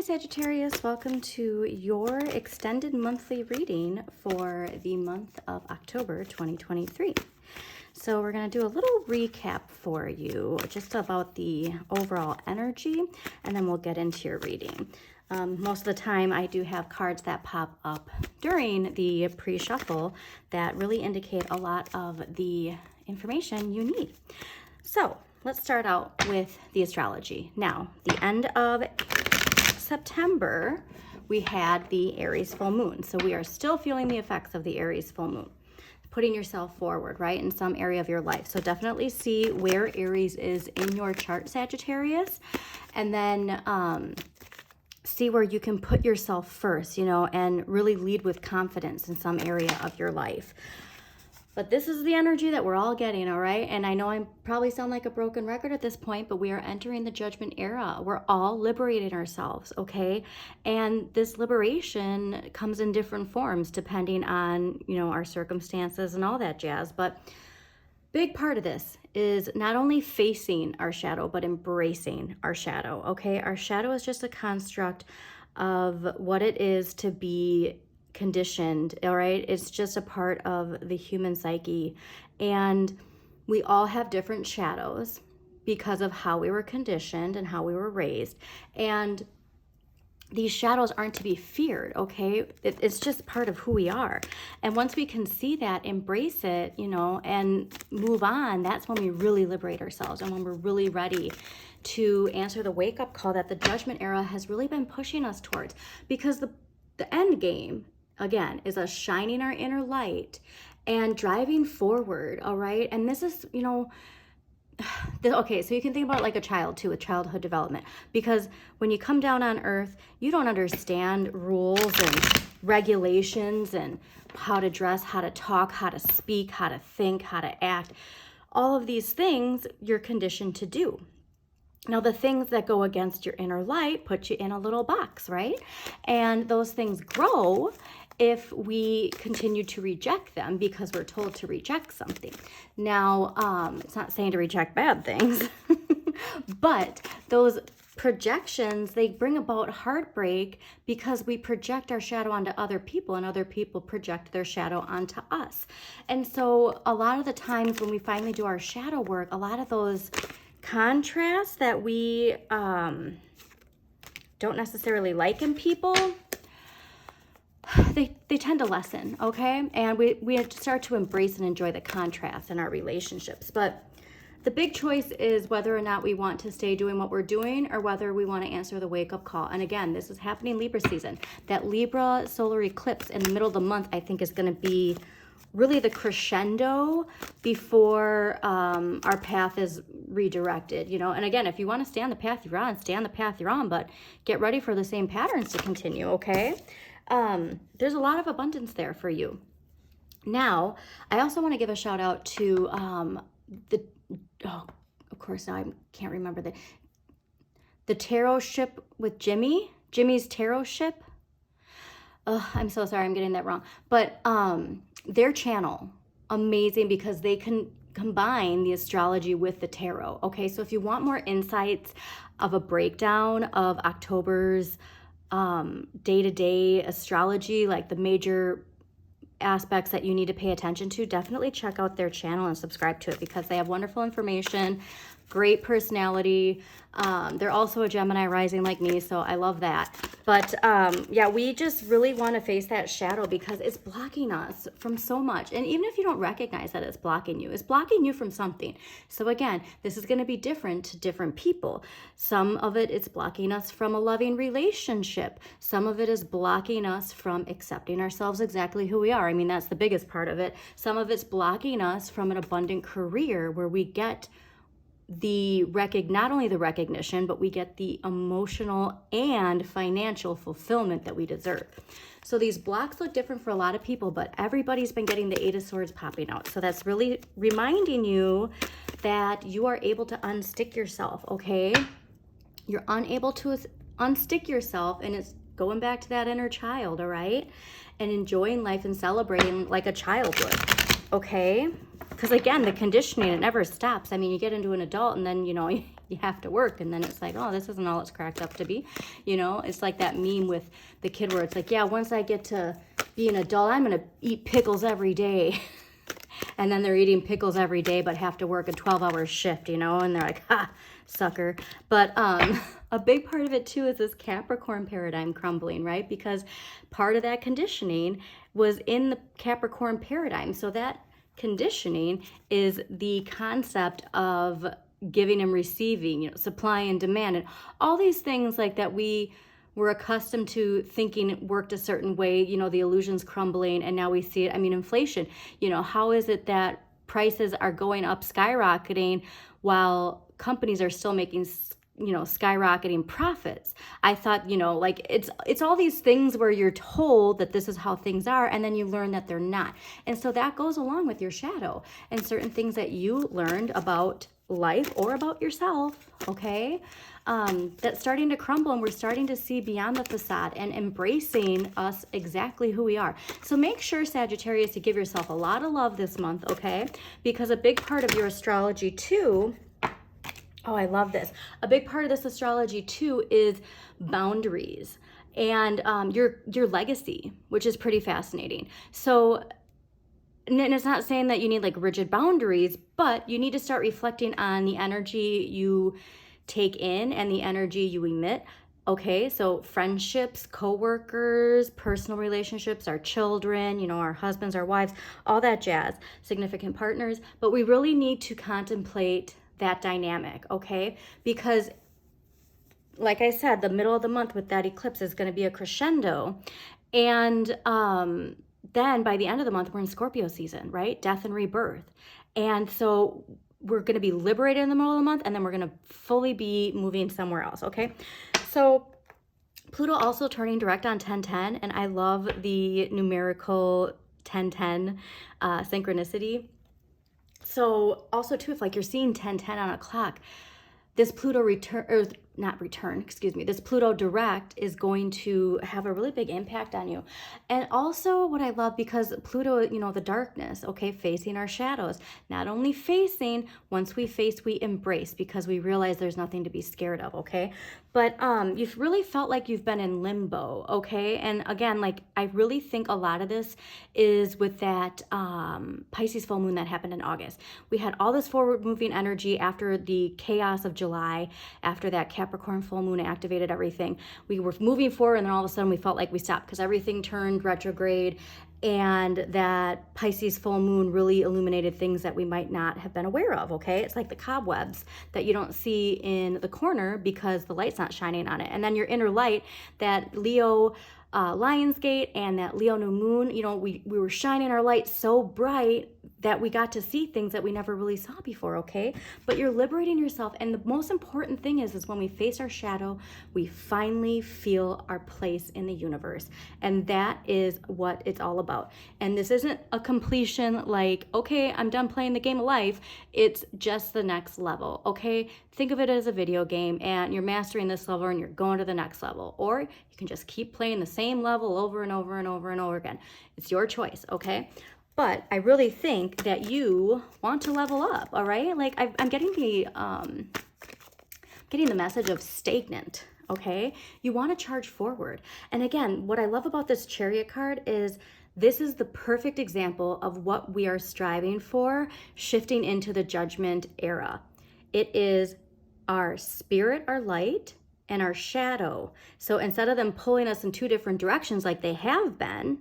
Sagittarius, welcome to your extended monthly reading for the month of October 2023. So we're going to do a little recap for you just about the overall energy, and then we'll get into your reading. Most of the time I do have cards that pop up during the pre-shuffle that really indicate a lot of the information you need. So let's start out with the astrology. Now, the end of September, we had the Aries full moon. So we are still feeling the effects of the Aries full moon. Putting yourself forward, right, in some area of your life. So definitely see where Aries is in your chart, Sagittarius, and then see where you can put yourself first, you know, and really lead with confidence in some area of your life. But this is the energy that we're all getting, all right? And I know I probably sound like a broken record at this point, but we are entering the judgment era. We're all liberating ourselves, okay? And this liberation comes in different forms depending on, you know, our circumstances and all that jazz. But big part of this is not only facing our shadow, but embracing our shadow, okay? Our shadow is just a construct of what it is to be conditioned, all right? It's just a part of the human psyche, and we all have different shadows because of how we were conditioned and how we were raised, and these shadows aren't to be feared, okay? It's just part of who we are. And once we can see that, embrace it, you know, and move on, that's when we really liberate ourselves and when we're really ready to answer the wake-up call that the judgment era has really been pushing us towards. Because the end game, again, is us shining our inner light and driving forward, all right? And this is, you know, okay, so you can think about it like a child too, with childhood development. Because when you come down on earth, you don't understand rules and regulations and how to dress, how to talk, how to speak, how to think, how to act. All of these things you're conditioned to do. Now, the things that go against your inner light put you in a little box, right? And those things grow if we continue to reject them because we're told to reject something. Now, it's not saying to reject bad things, but those projections, they bring about heartbreak because we project our shadow onto other people and other people project their shadow onto us. And so a lot of the times when we finally do our shadow work, a lot of those contrasts that we don't necessarily like in people, they tend to lessen, okay? And we have to start to embrace and enjoy the contrast in our relationships. But the big choice is whether or not we want to stay doing what we're doing or whether we want to answer the wake-up call. And again, this is happening Libra season. That Libra solar eclipse in the middle of the month, I think, is going to be really the crescendo before our path is redirected, you know. And again, if you want to stay on the path you're on, stay on the path you're on, but get ready for the same patterns to continue, okay? There's a lot of abundance there for you. Now, I also want to give a shout out to of course, now I can't remember the tarot ship with Jimmy's tarot ship. I'm so sorry, I'm getting that wrong. But their channel, amazing, because they can combine the astrology with the tarot. Okay, so if you want more insights of a breakdown of October's day-to-day astrology, like the major aspects that you need to pay attention to, definitely check out their channel and subscribe to it because they have wonderful information, great personality. They're also a Gemini rising like me, so I love that. But yeah, we just really want to face that shadow because it's blocking us from so much. And even if you don't recognize that it's blocking you from something. So again, this is going to be different to different people. Some of it is blocking us from a loving relationship. Some of it is blocking us from accepting ourselves exactly who we are. I mean, that's the biggest part of it. Some of it's blocking us from an abundant career where we get not only the recognition, but we get the emotional and financial fulfillment that we deserve. So these blocks look different for a lot of people, but everybody's been getting the Eight of Swords popping out. So that's really reminding you that you are able to unstick yourself, okay? You're unable to unstick yourself, and it's going back to that inner child, all right? And enjoying life and celebrating like a child would, okay? Because again, the conditioning, it never stops. I mean, you get into an adult and then, you know, you have to work. And then it's like, oh, this isn't all it's cracked up to be. You know, it's like that meme with the kid where it's like, yeah, once I get to be an adult, I'm going to eat pickles every day. And then they're eating pickles every day, but have to work a 12-hour shift, you know, and they're like, ha, sucker. But a big part of it too is this Capricorn paradigm crumbling, right? Because part of that conditioning was in the Capricorn paradigm. So that conditioning is the concept of giving and receiving, you know, supply and demand, and all these things like that we were accustomed to thinking it worked a certain way, you know, the illusion's crumbling, and now we see it. I mean, inflation, you know, how is it that prices are going up, skyrocketing, while companies are still making, you know, skyrocketing profits? I thought, you know, like it's all these things where you're told that this is how things are, and then you learn that they're not. And so that goes along with your shadow and certain things that you learned about life or about yourself, okay? That's starting to crumble, and we're starting to see beyond the facade and embracing us exactly who we are. So make sure, Sagittarius, to give yourself a lot of love this month, okay? Because a big part of your astrology too, oh, I love this. A big part of this astrology too is boundaries and your legacy, which is pretty fascinating. So, and it's not saying that you need like rigid boundaries, but you need to start reflecting on the energy you take in and the energy you emit. Okay, so friendships, coworkers, personal relationships, our children, you know, our husbands, our wives, all that jazz, significant partners. But we really need to contemplate that dynamic, okay? Because like I said, the middle of the month with that eclipse is going to be a crescendo. And then by the end of the month, we're in Scorpio season, right? Death and rebirth. And so we're going to be liberated in the middle of the month, and then we're going to fully be moving somewhere else, okay? So Pluto also turning direct on 10/10, and I love the numerical 10/10 synchronicity. So also too, if like you're seeing 10/10 on a clock, this Pluto this Pluto direct is going to have a really big impact on you. And also what I love, because Pluto, you know, the darkness, okay, facing our shadows, not only facing, once we face, we embrace, because we realize there's nothing to be scared of, okay? But you've really felt like you've been in limbo, okay? And again, like I really think a lot of this is with that Pisces full moon that happened in August. We had all this forward moving energy after the chaos of July, after that Capricorn full moon activated everything. We were moving forward, and then all of a sudden we felt like we stopped because everything turned retrograde, and that Pisces full moon really illuminated things that we might not have been aware of, okay? It's like the cobwebs that you don't see in the corner because the light's not shining on it. And then your inner light, that Leo Lionsgate and that Leo new moon, you know, we were shining our light so bright that we got to see things that we never really saw before, okay? But you're liberating yourself, and the most important thing is when we face our shadow, we finally feel our place in the universe, and that is what it's all about. And this isn't a completion like, okay, I'm done playing the game of life. It's just the next level, okay? Think of it as a video game, and you're mastering this level and you're going to the next level, or you can just keep playing the same level over and over and over and over again. It's your choice, okay? But I really think that you want to level up, all right? Like I'm getting the message of stagnant, okay? You want to charge forward. And again, what I love about this Chariot card is this is the perfect example of what we are striving for, shifting into the Judgment era. It is our spirit, our light, and our shadow. So instead of them pulling us in two different directions like they have been,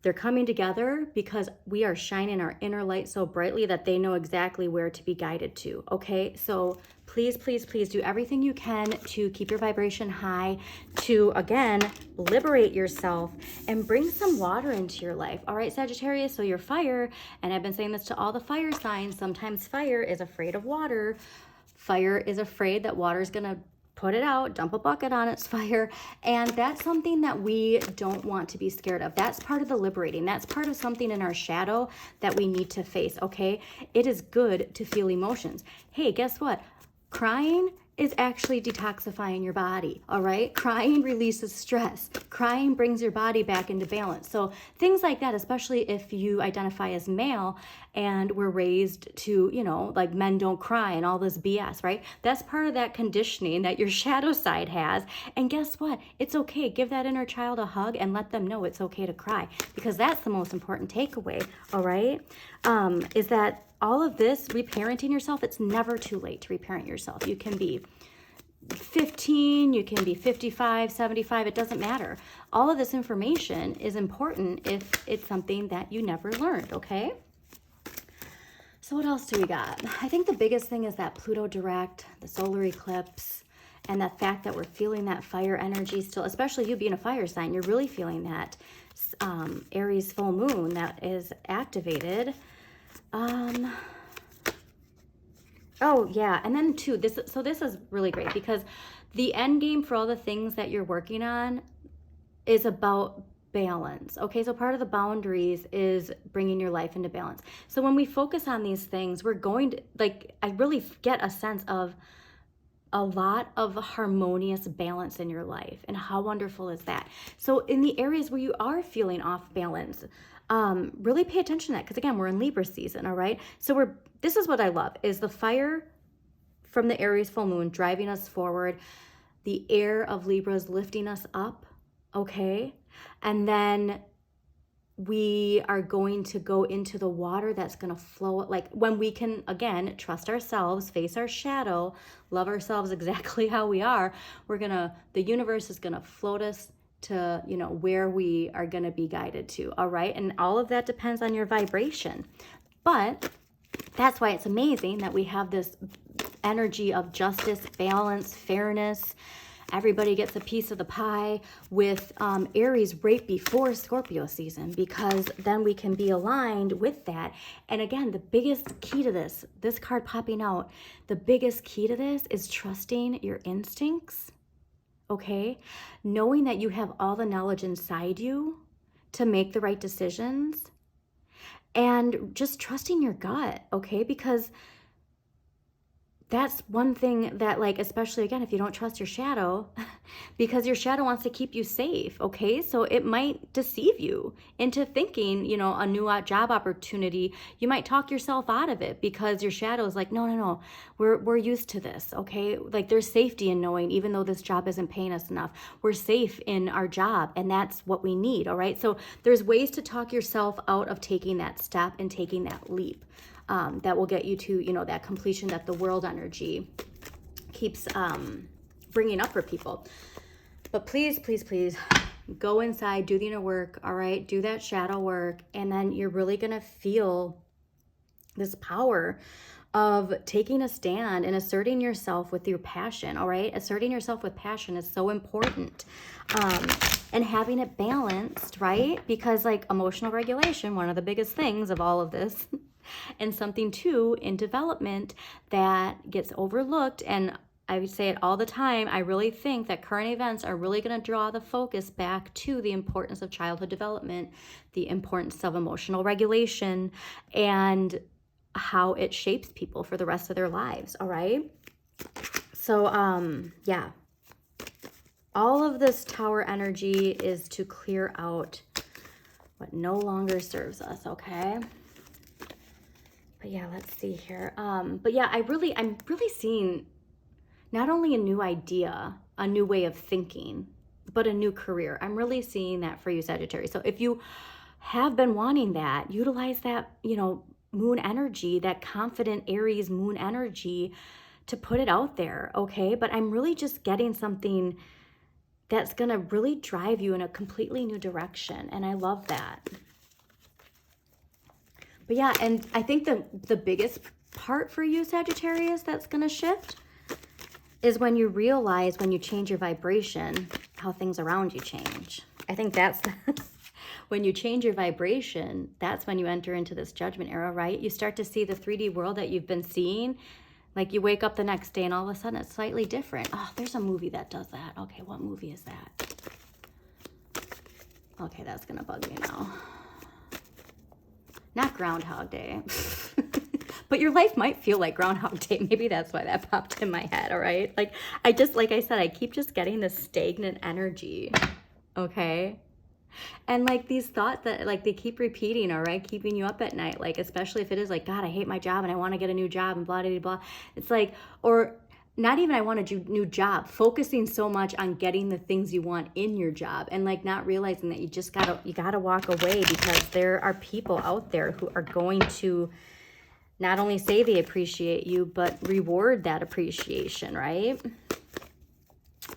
they're coming together because we are shining our inner light so brightly that they know exactly where to be guided to, okay? So please, please, please do everything you can to keep your vibration high, to, again, liberate yourself and bring some water into your life. All right, Sagittarius, so you're fire, and I've been saying this to all the fire signs. Sometimes fire is afraid of water. Fire is afraid that water is going to put it out, dump a bucket on its fire. And that's something that we don't want to be scared of. That's part of the liberating. That's part of something in our shadow that we need to face, okay? It is good to feel emotions. Hey, guess what? Crying is actually detoxifying your body, all right? Crying releases stress. Crying brings your body back into balance. So things like that, especially if you identify as male, and we're raised to, you know, like men don't cry and all this BS, right? That's part of that conditioning that your shadow side has. And guess what? It's okay. Give that inner child a hug and let them know it's okay to cry, because that's the most important takeaway, all right? Is that all of this, reparenting yourself, it's never too late to reparent yourself. You can be 15, you can be 55, 75, it doesn't matter. All of this information is important if it's something that you never learned, okay? So what else do we got? I think the biggest thing is that Pluto direct, the solar eclipse, and the fact that we're feeling that fire energy still, especially you being a fire sign, you're really feeling that Aries full moon that is activated. Oh, yeah. And then too, this is really great, because the end game for all the things that you're working on is about balance. Okay, so part of the boundaries is bringing your life into balance. So when we focus on these things, we're going to, like, I really get a sense of a lot of harmonious balance in your life. And how wonderful is that? So in the areas where you are feeling off balance, really pay attention to that, because again, we're in Libra season, all right? So this is what I love, is the fire from the Aries full moon driving us forward, the air of Libra is lifting us up, okay? And then we are going to go into the water that's going to flow, like when we can, again, trust ourselves, face our shadow, love ourselves exactly how we are, the universe is going to float us to, you know, where we are going to be guided to, all right? And all of that depends on your vibration. But that's why it's amazing that we have this energy of justice, balance, fairness. Everybody gets a piece of the pie with Aries right before Scorpio season, because then we can be aligned with that. And again, the biggest key to this card popping out, the biggest key to this is trusting your instincts, okay? Knowing that you have all the knowledge inside you to make the right decisions, and just trusting your gut, okay? Because that's one thing that, like, especially again, if you don't trust your shadow, because your shadow wants to keep you safe, okay? So it might deceive you into thinking, you know, a new job opportunity, you might talk yourself out of it, because your shadow is like, no, we're used to this, okay? Like, there's safety in knowing, even though this job isn't paying us enough, we're safe in our job, and that's what we need, all right? So there's ways to talk yourself out of taking that step and taking that leap. That will get you to, you know, that completion that the world energy keeps bringing up for people. But please, please, please go inside, do the inner work, all right? Do that shadow work, and then you're really going to feel this power of taking a stand and asserting yourself with your passion, all right? Asserting yourself with passion is so important. And having it balanced, right? Because, like, emotional regulation, one of the biggest things of all of this, and something too in development that gets overlooked, and I would say it all the time, I really think that current events are really going to draw the focus back to the importance of childhood development, the importance of emotional regulation, and how it shapes people for the rest of their lives, all right? So, yeah. All of this Tower energy is to clear out what no longer serves us, okay? But yeah, let's see here. But yeah, I'm really seeing not only a new idea, a new way of thinking, but a new career. I'm really seeing that for you, Sagittarius. So if you have been wanting that, utilize that, you know, moon energy, that confident Aries moon energy, to put it out there, okay? But I'm really just getting something that's gonna really drive you in a completely new direction, and I love that. But yeah, and I think the biggest part for you, Sagittarius, that's going to shift is when you realize, when you change your vibration, how things around you change. I think that's when you change your vibration, that's when you enter into this judgment era, right? You start to see the 3D world that you've been seeing. Like, you wake up the next day and all of a sudden it's slightly different. Oh, there's a movie that does that. Okay, what movie is that? Okay, that's going to bug me now. Not Groundhog Day. But your life might feel like Groundhog Day. Maybe that's why that popped in my head, all right? Like I said, I keep just getting this stagnant energy, okay? And like these thoughts that like they keep repeating, all right, keeping you up at night, like especially if it is like, God, I hate my job and I want to get a new job and blah, blah, blah. It's like, or not even I want a new job, focusing so much on getting the things you want in your job and like not realizing that you gotta walk away, because there are people out there who are going to not only say they appreciate you, but reward that appreciation, right?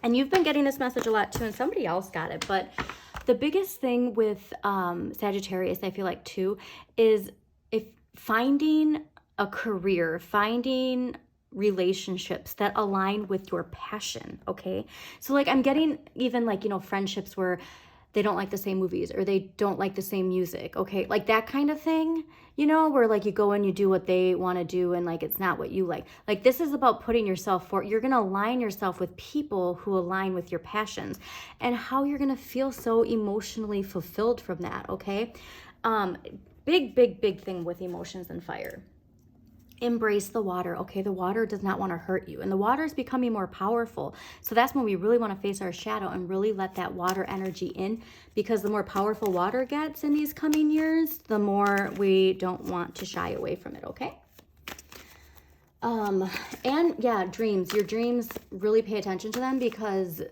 And you've been getting this message a lot too, and somebody else got it. But the biggest thing with Sagittarius, I feel like too, is if finding a career, finding relationships that align with your passion, okay? So like I'm getting even like, you know, friendships where they don't like the same movies or they don't like the same music, okay? Like that kind of thing, you know, where like you go and you do what they want to do and like it's not what you like. Like this is about putting yourself for, you're going to align yourself with people who align with your passions and how you're going to feel so emotionally fulfilled from that, okay? Big thing with emotions and fire. Embrace the water, okay? The water does not want to hurt you, and the water is becoming more powerful. So that's when we really want to face our shadow and really let that water energy in, because the more powerful water gets in these coming years, the more we don't want to shy away from it, okay? And yeah, dreams, your dreams, really pay attention to them, because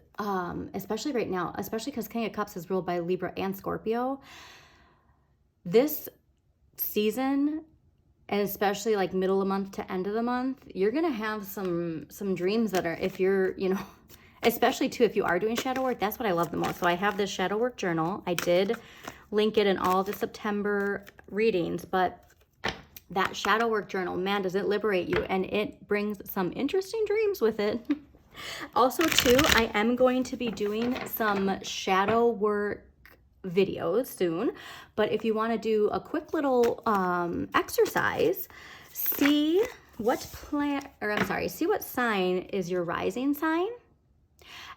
especially right now, especially because King of Cups is ruled by Libra and Scorpio, this season, and especially like middle of the month to end of the month, you're going to have some dreams that are, if you're, you know, especially too, if you are doing shadow work, that's what I love the most. So I have this shadow work journal. I did link it in all the September readings, but that shadow work journal, man, does it liberate you, and it brings some interesting dreams with it. Also too, I am going to be doing some shadow work videos soon, but if you want to do a quick little exercise, see what sign is your rising sign,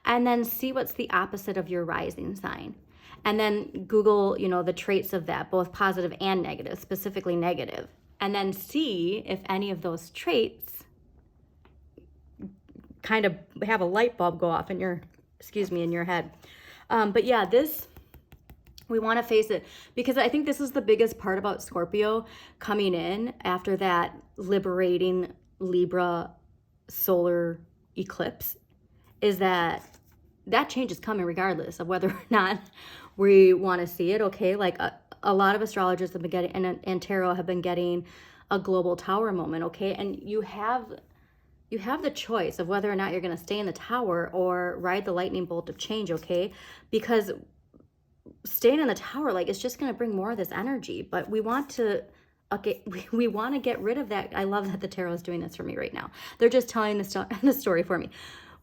and then see what's the opposite of your rising sign, and then Google, you know, the traits of that, both positive and negative, specifically negative, and then see if any of those traits kind of have a light bulb go off in your, in your head. But yeah, we want to face it, because I think this is the biggest part about Scorpio coming in after that liberating Libra solar eclipse, is that change is coming regardless of whether or not we want to see it, okay? Like a lot of astrologers have been getting, and tarot have been getting a global tower moment, okay? And you have the choice of whether or not you're going to stay in the tower or ride the lightning bolt of change, okay? Because staying in the tower, like, it's just going to bring more of this energy, but we want to, okay, we want to get rid of that. I love that the tarot is doing this for me right now. They're just telling the story for me.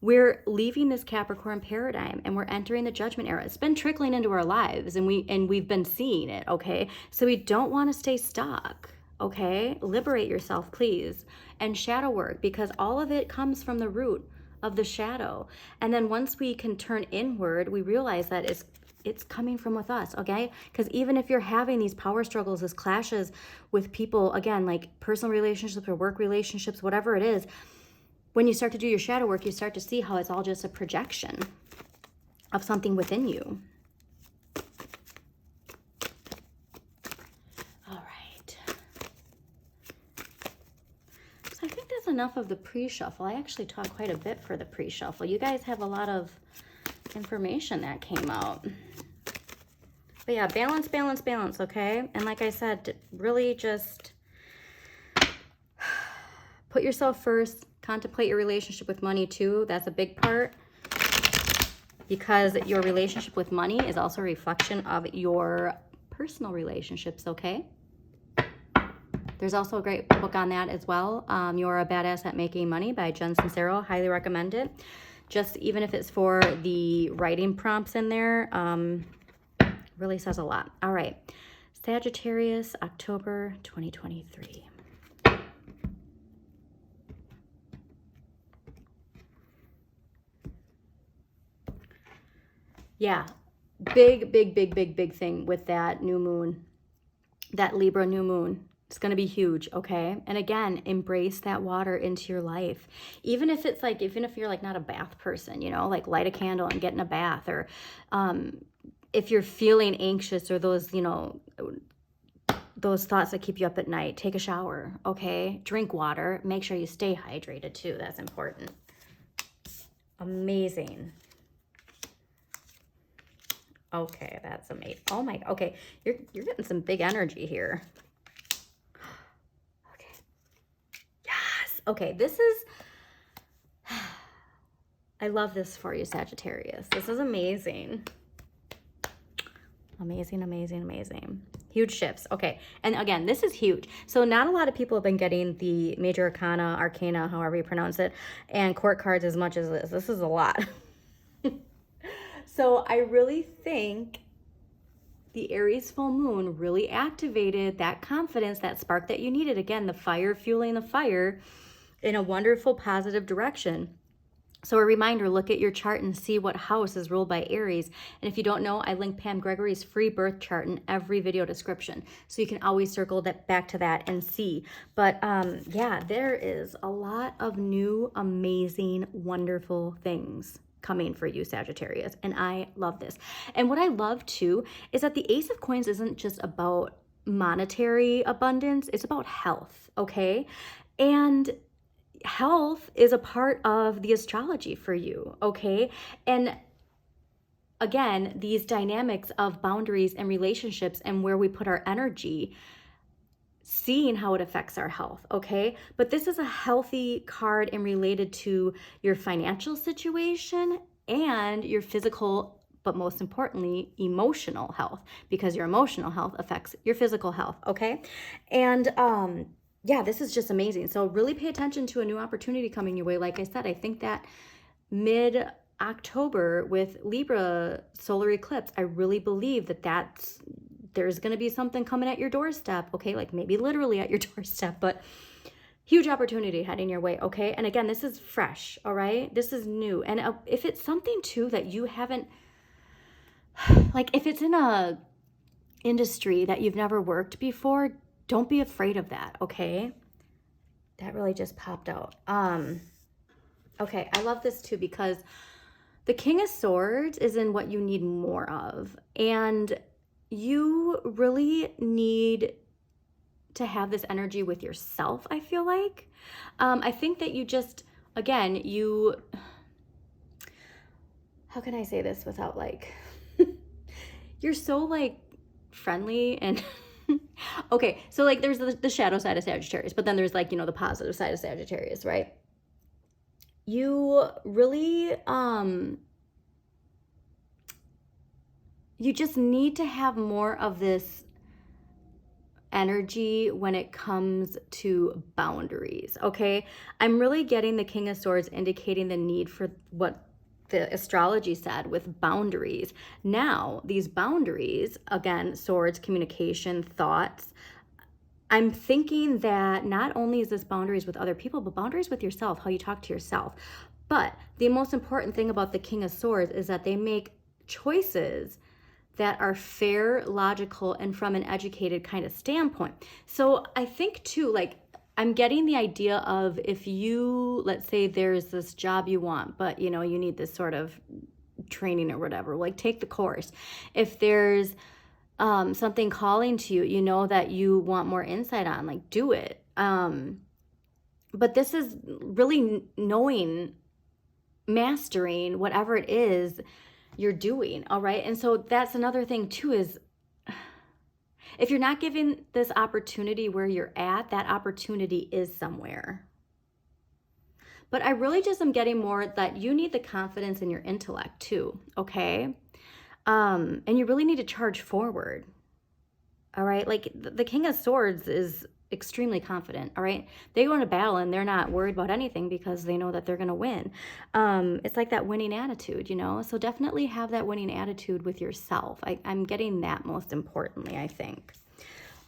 We're leaving this Capricorn paradigm and we're entering the judgment era. It's been trickling into our lives, and we've been seeing it, okay? So we don't want to stay stuck, okay? Liberate yourself, please, and shadow work, because all of it comes from the root of the shadow. And then once we can turn inward, we realize that it's coming from with us, okay? Because even if you're having these power struggles, these clashes with people, again, like personal relationships or work relationships, whatever it is, when you start to do your shadow work, you start to see how it's all just a projection of something within you. All right. So I think that's enough of the pre-shuffle. I actually talked quite a bit for the pre-shuffle. You guys have a lot of information that came out. But yeah, balance, okay? And like I said, really just put yourself first. Contemplate your relationship with money too. That's a big part, because your relationship with money is also a reflection of your personal relationships, okay? There's also a great book on that as well. You're a Badass at Making Money by Jen Sincero. Highly recommend it. Just even if it's for the writing prompts in there, really says a lot. All right, Sagittarius, October 2023. Yeah, big thing with that new moon, that Libra new moon. It's going to be huge, okay? And again, embrace that water into your life. Even if it's like, even if you're like not a bath person, you know, like light a candle and get in a bath, or if you're feeling anxious or those, you know, those thoughts that keep you up at night, take a shower, okay? Drink water. Make sure you stay hydrated too. That's important. Amazing. Okay, that's amazing. Oh my, okay. You're getting some big energy here. Okay. Yes. Okay, this is, I love this for you, Sagittarius. This is amazing. Amazing, amazing, amazing. Huge shifts. Okay. And again, this is huge. So not a lot of people have been getting the major arcana, however you pronounce it, and court cards as much as this. This is a lot. So I really think the Aries full moon really activated that confidence, that spark that you needed. Again, the fire fueling the fire in a wonderful, positive direction. So a reminder, look at your chart and see what house is ruled by Aries. And if you don't know, I link Pam Gregory's free birth chart in every video description. So you can always circle that back to that and see. But yeah, there is a lot of new, amazing, wonderful things coming for you, Sagittarius. And I love this. And what I love too is that the Ace of Coins isn't just about monetary abundance. It's about health, okay? And health is a part of the astrology for you, okay? And again, these dynamics of boundaries and relationships and where we put our energy, seeing how it affects our health, okay? But this is a healthy card and related to your financial situation and your physical, but most importantly, emotional health, because your emotional health affects your physical health, okay? And yeah, this is just amazing. So really pay attention to a new opportunity coming your way. Like I said, I think that mid-October with Libra solar eclipse, I really believe that there's going to be something coming at your doorstep, okay? Like maybe literally at your doorstep, but huge opportunity heading your way, okay? And again, this is fresh, all right? This is new. And if it's something too that you haven't, like if it's in a industry that you've never worked before, don't be afraid of that, okay? That really just popped out. Okay, I love this too because the King of Swords is in what you need more of. And you really need to have this energy with yourself, I feel like. I think that you just, again, how can I say this without like, you're so like friendly and okay, so like there's the shadow side of Sagittarius, but then there's like, you know, the positive side of Sagittarius, right? You really, you just need to have more of this energy when it comes to boundaries, okay? I'm really getting the King of Swords indicating the need for what the astrology said with boundaries. Now, these boundaries, again, swords, communication, thoughts, I'm thinking that not only is this boundaries with other people, but boundaries with yourself, how you talk to yourself. But the most important thing about the King of Swords is that they make choices that are fair, logical, and from an educated kind of standpoint. So I think too, like, I'm getting the idea of if you, let's say there's this job you want, but you know, you need this sort of training or whatever, like take the course. If there's something calling to you, you know, that you want more insight on, like do it. But this is really knowing, mastering whatever it is you're doing, all right? And so that's another thing too, is if you're not given this opportunity where you're at, that opportunity is somewhere. But I really just am getting more that you need the confidence in your intellect too, okay? And you really need to charge forward, all right? Like the King of Swords is extremely confident, all right? They go into battle and they're not worried about anything because they know that they're going to win. It's like that winning attitude, you know? So definitely have that winning attitude with yourself. I'm getting that most importantly, I think.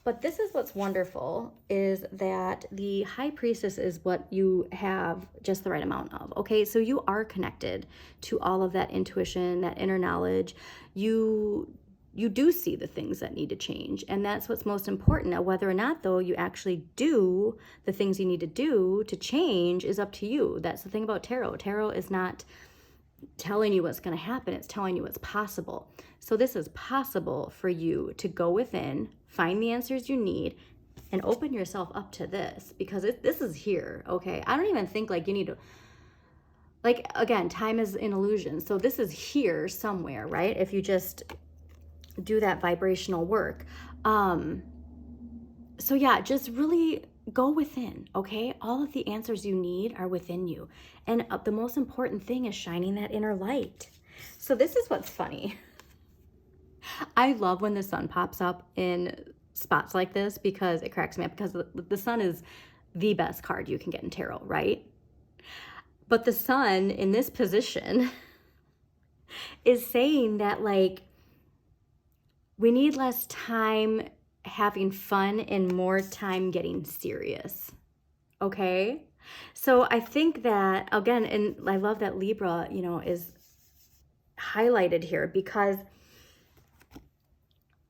But this is what's wonderful, is that the High Priestess is what you have just the right amount of, okay? So you are connected to all of that intuition, that inner knowledge. You do see the things that need to change, and that's what's most important. Now, whether or not, though, you actually do the things you need to do to change is up to you. That's the thing about tarot. Tarot is not telling you what's going to happen. It's telling you what's possible. So this is possible for you to go within, find the answers you need, and open yourself up to this, because this is here, okay? I don't even think like you need to, like, again, time is an illusion. So this is here somewhere, right? If you just do that vibrational work. So yeah, just really go within, okay? All of the answers you need are within you. And the most important thing is shining that inner light. So this is what's funny. I love when the sun pops up in spots like this because it cracks me up, because the sun is the best card you can get in tarot, right? But the sun in this position is saying that, like, we need less time having fun and more time getting serious, okay? So I think that, again, and I love that Libra, you know, is highlighted here, because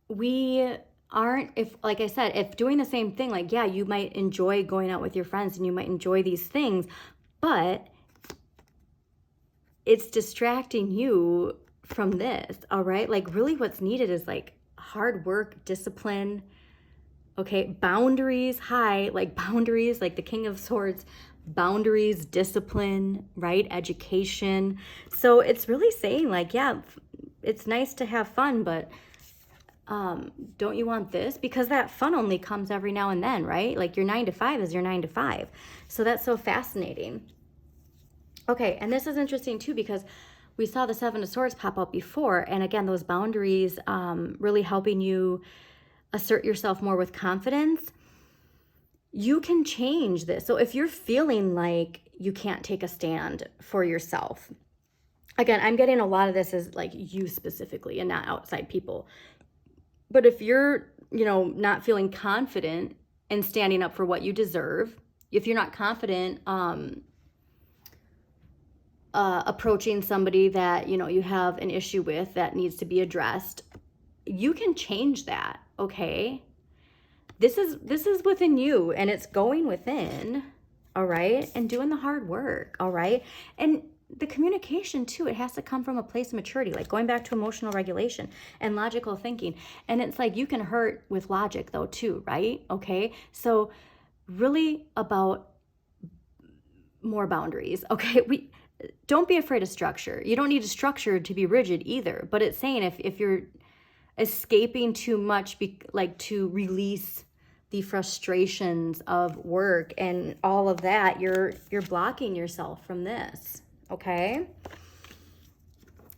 we aren't, if, like I said, if doing the same thing, like, yeah, you might enjoy going out with your friends and you might enjoy these things, but it's distracting you from this, all right? Like, really what's needed is like hard work, discipline, okay? Boundaries, like boundaries, like the King of Swords, boundaries, discipline, right? Education. So it's really saying, like, yeah, it's nice to have fun, but don't you want this? Because that fun only comes every now and then, right? Like, your 9 to 5 is your 9 to 5. So that's so fascinating. Okay, and this is interesting too, because we saw the 7 of Swords pop up before. And again, those boundaries really helping you assert yourself more with confidence. You can change this. So if you're feeling like you can't take a stand for yourself, again, I'm getting a lot of this as like you specifically and not outside people. But if you're, you know, not feeling confident in standing up for what you deserve, if you're not confident approaching somebody that, you know, you have an issue with that needs to be addressed, you can change that, okay? This is within you, and it's going within, all right? And doing the hard work, all right? And the communication too, it has to come from a place of maturity, like going back to emotional regulation and logical thinking. And it's like, you can hurt with logic though too, right? Okay, so really about more boundaries, okay? Don't be afraid of structure. You don't need a structure to be rigid either, but it's saying if you're escaping too much, like to release the frustrations of work and all of that, you're blocking yourself from this, okay?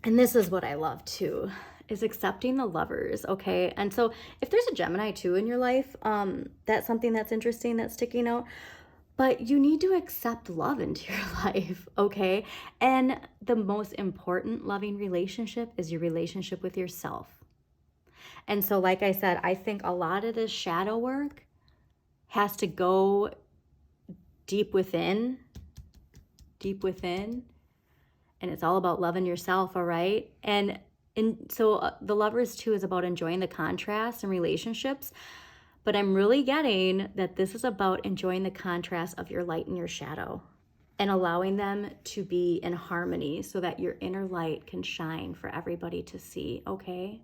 And this is what I love too, is accepting the Lovers, okay? And so if there's a Gemini too in your life, that's something that's interesting, that's sticking out. But you need to accept love into your life, okay? And the most important loving relationship is your relationship with yourself. And so, like I said, I think a lot of this shadow work has to go deep within, and it's all about loving yourself, all right? And so the Lovers too is about enjoying the contrast in relationships. But I'm really getting that this is about enjoying the contrast of your light and your shadow and allowing them to be in harmony so that your inner light can shine for everybody to see, okay?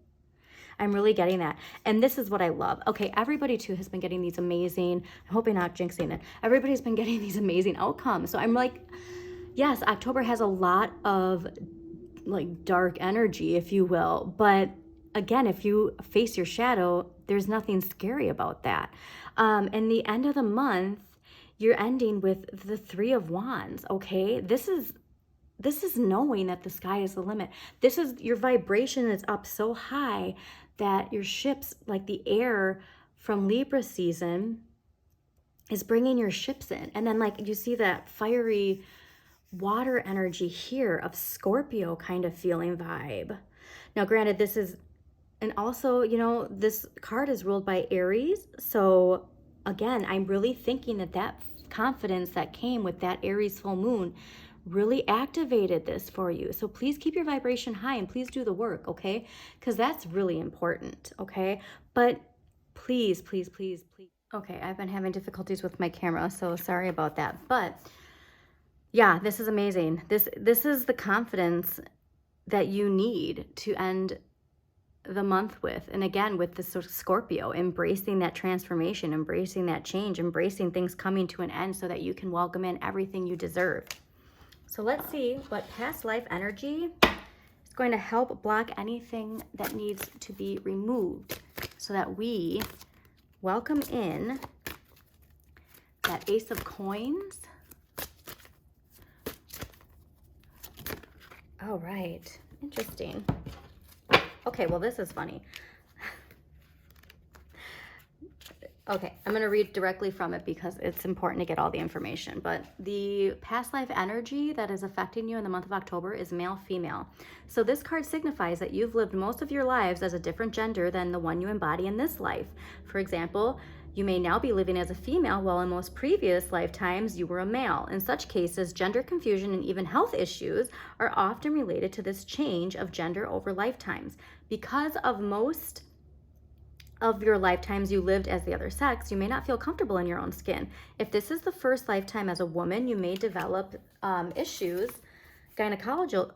I'm really getting that. And this is what I love. Okay, everybody too has been getting these amazing, I'm hoping not jinxing it, everybody's been getting these amazing outcomes. So I'm like, yes, October has a lot of like dark energy, if you will, but again, if you face your shadow, there's nothing scary about that. And the end of the month, you're ending with the 3 of Wands, okay? This is knowing that the sky is the limit. This is your vibration is up so high that your ships, like the air from Libra season, is bringing your ships in. And then like you see that fiery water energy here of Scorpio kind of feeling vibe. Now, granted, this is, and also, you know, this card is ruled by Aries. So again, I'm really thinking that confidence that came with that Aries full moon really activated this for you. So please keep your vibration high and please do the work, okay? Because that's really important, okay? But please, please, please, please. Okay, I've been having difficulties with my camera, so sorry about that. But Yeah, this is amazing. This is the confidence that you need to end the month with. And again, with this Scorpio, embracing that transformation, embracing that change, embracing things coming to an end so that you can welcome in everything you deserve. So let's see what past life energy is going to help block anything that needs to be removed so that we welcome in that Ace of Coins. Oh, right. Interesting. Okay, well, this is funny. Okay, I'm going to read directly from it because it's important to get all the information. But the past life energy that is affecting you in the month of October is male-female. So this card signifies that you've lived most of your lives as a different gender than the one you embody in this life. For example, you may now be living as a female while in most previous lifetimes you were a male. In such cases, gender confusion and even health issues are often related to this change of gender over lifetimes. Because of most of your lifetimes you lived as the other sex, you may not feel comfortable in your own skin. If this is the first lifetime as a woman, you may develop issues, gynecological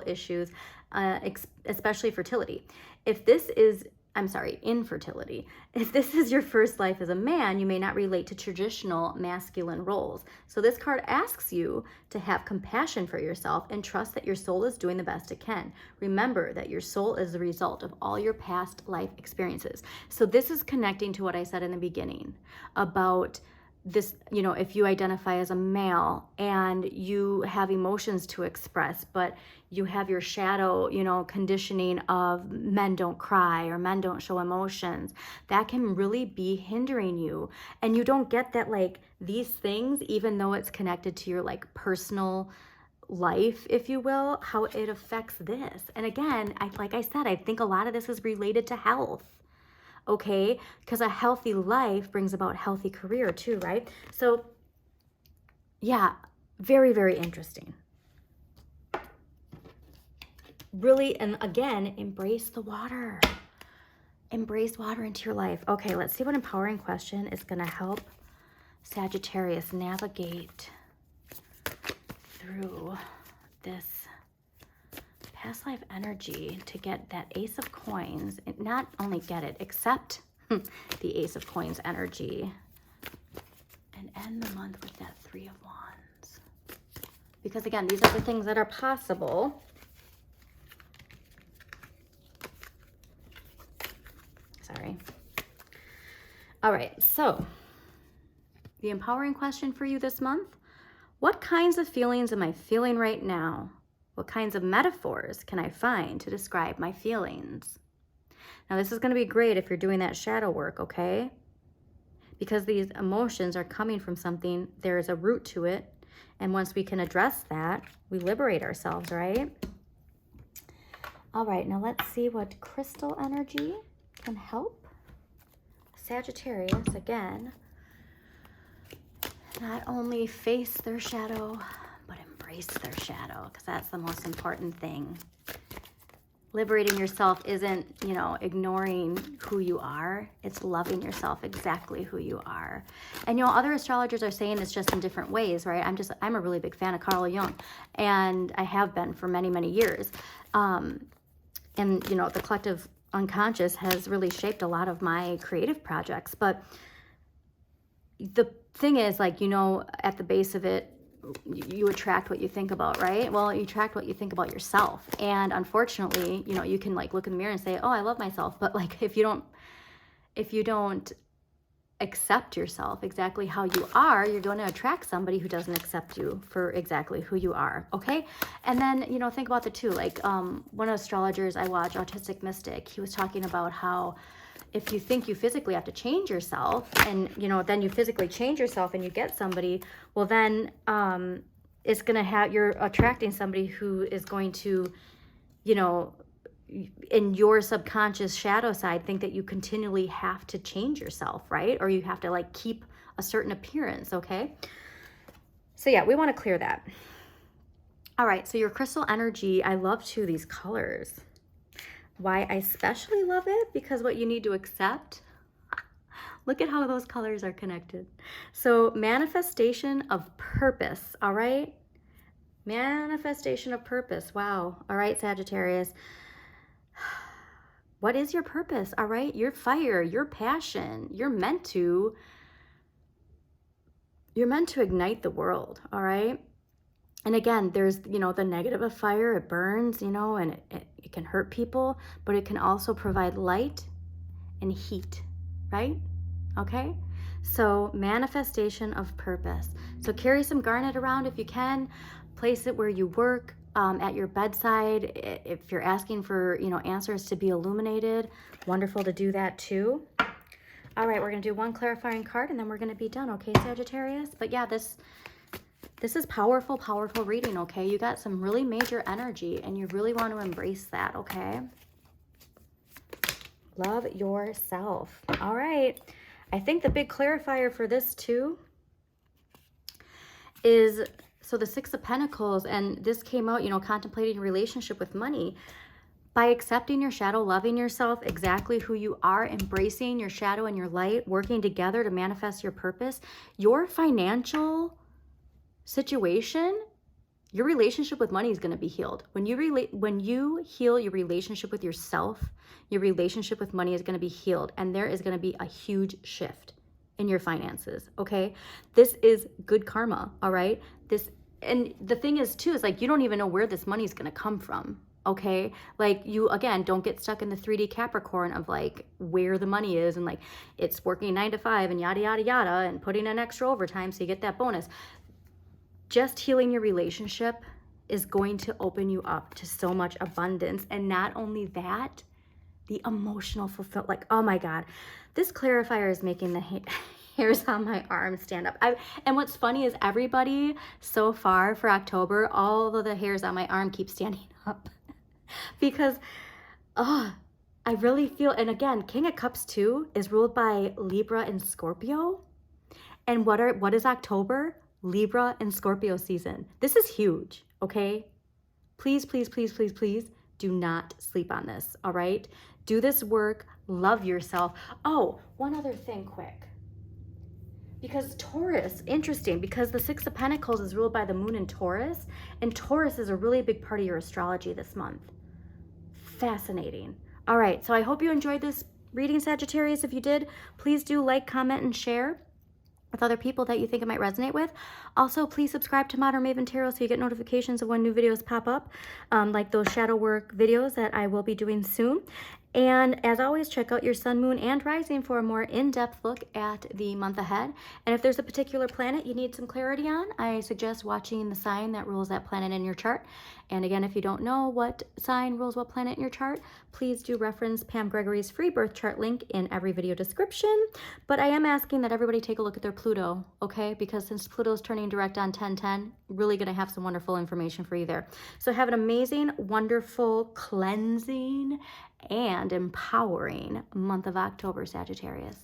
issues, especially fertility. Infertility. If this is your first life as a man, you may not relate to traditional masculine roles. So this card asks you to have compassion for yourself and trust that your soul is doing the best it can. Remember that your soul is the result of all your past life experiences. So this is connecting to what I said in the beginning about this, if you identify as a male and you have emotions to express, but you have your shadow, conditioning of men don't cry or men don't show emotions, that can really be hindering you. And you don't get that, these things, even though it's connected to your personal life, if you will, how it affects this. And again, like I said, I think a lot of this is related to health. Okay, because a healthy life brings about healthy career too, right? So yeah, very, very interesting. Really, and again, embrace the water. Embrace water into your life. Okay, let's see what empowering question is going to help Sagittarius navigate through this past life energy to get that Ace of Coins, and not only get it, accept the Ace of Coins energy and end the month with that Three of Wands. Because again, these are the things that are possible. Sorry. All right, so the empowering question for you this month: what kinds of feelings am I feeling right now? What kinds of metaphors can I find to describe my feelings? Now, this is going to be great if you're doing that shadow work, okay? Because these emotions are coming from something, there is a root to it. And once we can address that, we liberate ourselves, right? All right, now let's see what crystal energy can help Sagittarius, again, not only face their shadow, but embrace their shadow, because that's the most important thing. Liberating yourself isn't, ignoring who you are. It's loving yourself exactly who you are. And, other astrologers are saying it's just in different ways, right? I'm a really big fan of Carl Jung, and I have been for many, many years. And, the collective unconscious has really shaped a lot of my creative projects. But the thing is, at the base of it, you attract what you think about, right? Well, you attract what you think about yourself. And unfortunately, you can look in the mirror and say, oh, I love myself. But if you don't accept yourself exactly how you are, you're going to attract somebody who doesn't accept you for exactly who you are. Okay. And then, think about the two, one of the astrologers I watch, Autistic Mystic, he was talking about how if you think you physically have to change yourself and, then you physically change yourself and you get somebody, well, then it's going to you're attracting somebody who is going to, in your subconscious shadow side, think that you continually have to change yourself, right? Or you have to keep a certain appearance, okay? So yeah, we want to clear that. All right, so your crystal energy, I love too these colors. Why I especially love it, because what you need to accept, Look at how those colors are connected. So manifestation of purpose, all right? Manifestation of purpose. Wow. All right, Sagittarius. What is your purpose? All right. Your fire, your passion. You're meant to ignite the world. All right. And again, there's, the negative of fire. It burns, and it can hurt people, but it can also provide light and heat, right? Okay. So manifestation of purpose. So carry some garnet around if you can. Place it where you work, at your bedside. If you're asking for, answers to be illuminated, wonderful to do that too. All right, we're going to do one clarifying card and then we're going to be done. Okay, Sagittarius? But yeah, this is powerful, powerful reading, okay? You got some really major energy and you really want to embrace that, okay? Love yourself. All right. I think the big clarifier for this too is, so the Six of Pentacles, and this came out, contemplating a relationship with money. By accepting your shadow, loving yourself exactly who you are, embracing your shadow and your light, working together to manifest your purpose, your financial situation, your relationship with money is going to be healed. When you heal your relationship with yourself, your relationship with money is going to be healed, and there is going to be a huge shift in your finances, okay? This is good karma, all right? And the thing is too, is like, you don't even know where this money is going to come from, okay? Like, you, again, don't get stuck in the 3D Capricorn of like where the money is and like it's working 9 to 5 and yada, yada, yada, and putting in extra overtime so you get that bonus. Just healing your relationship is going to open you up to so much abundance. And not only that, the emotional fulfillment, like, oh my God, this clarifier is making the hairs on my arm stand up. And what's funny is everybody so far for October, all of the hairs on my arm keep standing up because, I really feel, and again, King of Cups 2 is ruled by Libra and Scorpio. And what is October? Libra and Scorpio season. This is huge, okay? Please, please, please, please, please do not sleep on this, all right? Do this work, love yourself. Oh, one other thing quick. Because Taurus, interesting, because the Six of Pentacles is ruled by the moon in Taurus, and Taurus is a really big part of your astrology this month. Fascinating. All right, so I hope you enjoyed this reading, Sagittarius. If you did, please do like, comment, and share with other people that you think it might resonate with. Also, please subscribe to Modern Maven Tarot so you get notifications of when new videos pop up, like those shadow work videos that I will be doing soon. And as always, check out your sun, moon, and rising for a more in-depth look at the month ahead. And if there's a particular planet you need some clarity on, I suggest watching the sign that rules that planet in your chart. And again, if you don't know what sign rules what planet in your chart, please do reference Pam Gregory's free birth chart link in every video description. But I am asking that everybody take a look at their Pluto, okay? Because since Pluto's turning direct on 10/10, really going to have some wonderful information for you there. So have an amazing, wonderful, cleansing, and empowering month of October, Sagittarius.